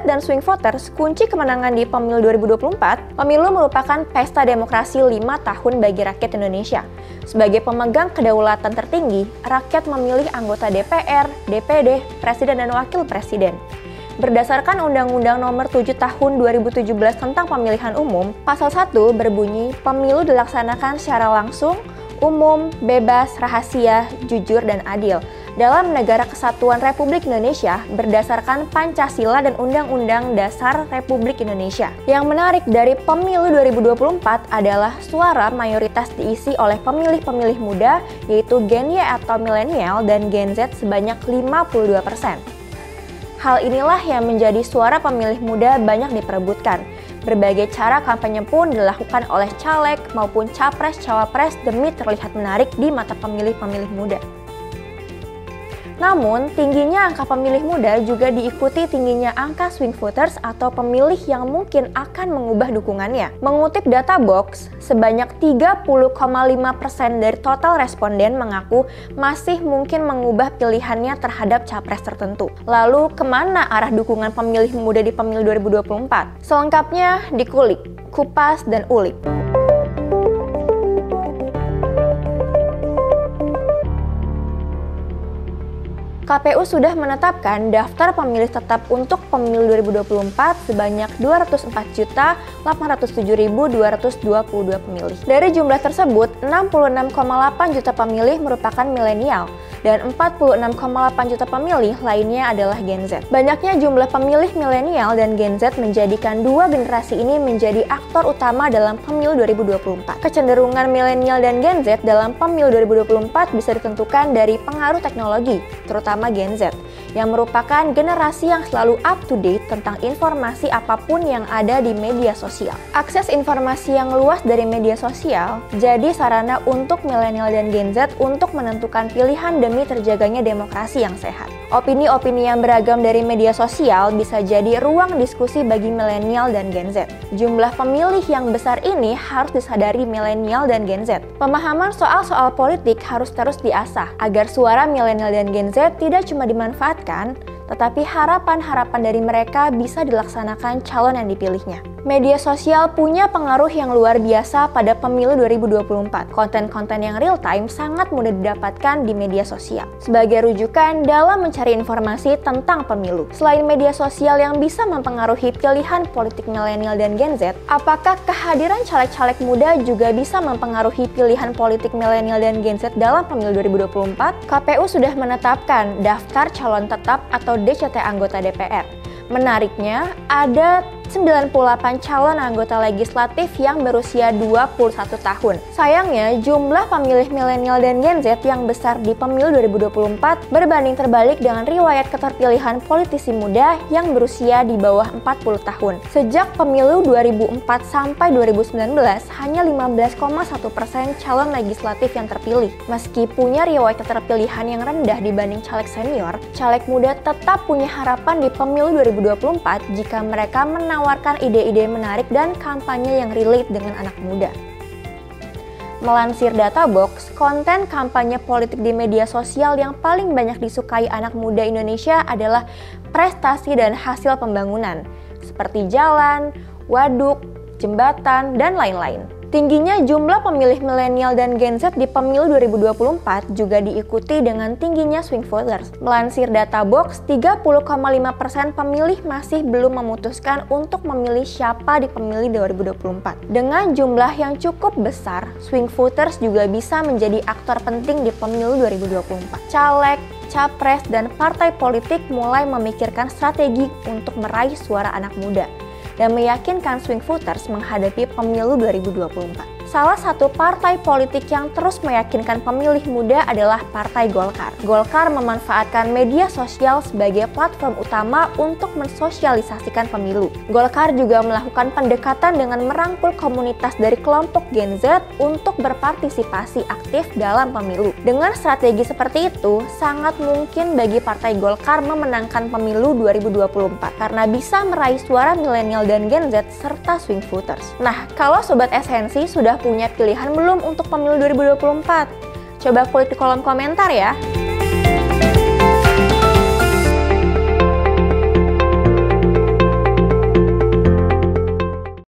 Z dan swing voters kunci kemenangan di pemilu 2024, pemilu merupakan pesta demokrasi 5 tahun bagi rakyat Indonesia. Sebagai pemegang kedaulatan tertinggi, rakyat memilih anggota DPR, DPD, Presiden dan Wakil Presiden. Berdasarkan Undang-Undang Nomor 7 Tahun 2017 tentang Pemilihan Umum, Pasal 1 berbunyi, pemilu dilaksanakan secara langsung, umum, bebas, rahasia, jujur, dan adil dalam Negara Kesatuan Republik Indonesia berdasarkan Pancasila dan Undang-Undang Dasar Republik Indonesia. Yang menarik dari pemilu 2024 adalah suara mayoritas diisi oleh pemilih-pemilih muda, yaitu Gen Y atau milenial dan Gen Z sebanyak 52%. Hal inilah yang menjadi suara pemilih muda banyak diperebutkan. Berbagai cara kampanye pun dilakukan oleh caleg maupun capres-cawapres demi terlihat menarik di mata pemilih-pemilih muda. Namun, tingginya angka pemilih muda juga diikuti tingginya angka swing voters atau pemilih yang mungkin akan mengubah dukungannya. Mengutip data Box, sebanyak 30,5% dari total responden mengaku masih mungkin mengubah pilihannya terhadap capres tertentu. Lalu, kemana arah dukungan pemilih muda di pemilu 2024? Selengkapnya dikulik, kupas, dan ulik. KPU sudah menetapkan daftar pemilih tetap untuk pemilu 2024 sebanyak 204.807.222 pemilih. Dari jumlah tersebut, 66,8 juta pemilih merupakan milenial dan 46,8 juta pemilih lainnya adalah Gen Z. Banyaknya jumlah pemilih milenial dan Gen Z menjadikan dua generasi ini menjadi aktor utama dalam pemilu 2024. Kecenderungan milenial dan Gen Z dalam pemilu 2024 bisa ditentukan dari pengaruh teknologi, terutama Gen Z, yang merupakan generasi yang selalu up to date tentang informasi apapun yang ada di media sosial. Akses informasi yang luas dari media sosial jadi sarana untuk milenial dan Gen Z untuk menentukan pilihan demi terjaganya demokrasi yang sehat. Opini-opini yang beragam dari media sosial bisa jadi ruang diskusi bagi milenial dan Gen Z. Jumlah pemilih yang besar ini harus disadari milenial dan Gen Z. Pemahaman soal politik harus terus diasah agar suara milenial dan Gen Z tidak cuma dimanfaatkan, tetapi harapan-harapan dari mereka bisa dilaksanakan calon yang dipilihnya. Media sosial punya pengaruh yang luar biasa pada pemilu 2024. Konten-konten yang real time sangat mudah didapatkan di media sosial sebagai rujukan dalam mencari informasi tentang pemilu. Selain media sosial yang bisa mempengaruhi pilihan politik milenial dan Gen Z, apakah kehadiran caleg-caleg muda juga bisa mempengaruhi pilihan politik milenial dan Gen Z dalam pemilu 2024? KPU sudah menetapkan daftar calon tetap atau DCT anggota DPR. Menariknya, ada 98 calon anggota legislatif yang berusia 21 tahun. Sayangnya, jumlah pemilih milenial dan Gen Z yang besar di pemilu 2024 berbanding terbalik dengan riwayat keterpilihan politisi muda yang berusia di bawah 40 tahun. Sejak pemilu 2004 sampai 2019, hanya 15,1% calon legislatif yang terpilih. Meski punya riwayat keterpilihan yang rendah dibanding caleg senior, caleg muda tetap punya harapan di pemilu 2024 jika mereka menawarkan ide-ide menarik dan kampanye yang relate dengan anak muda. Melansir data Box, konten kampanye politik di media sosial yang paling banyak disukai anak muda Indonesia adalah prestasi dan hasil pembangunan, seperti jalan, waduk, jembatan, dan lain-lain. Tingginya jumlah pemilih milenial dan Gen Z di pemilu 2024 juga diikuti dengan tingginya swing voters. Melansir data Box, 30,5% pemilih masih belum memutuskan untuk memilih siapa di pemilu 2024. Dengan jumlah yang cukup besar, swing voters juga bisa menjadi aktor penting di pemilu 2024. Caleg, capres, dan partai politik mulai memikirkan strategi untuk meraih suara anak muda dan meyakinkan swing voters menghadapi pemilu 2024. Salah satu partai politik yang terus meyakinkan pemilih muda adalah Partai Golkar. Golkar memanfaatkan media sosial sebagai platform utama untuk mensosialisasikan pemilu. Golkar juga melakukan pendekatan dengan merangkul komunitas dari kelompok Gen Z untuk berpartisipasi aktif dalam pemilu. Dengan strategi seperti itu, sangat mungkin bagi Partai Golkar memenangkan pemilu 2024 karena bisa meraih suara milenial dan Gen Z serta swing voters. Nah, kalau Sobat Esensi sudah punya pilihan belum untuk pemilu 2024? Coba kulik di kolom komentar ya.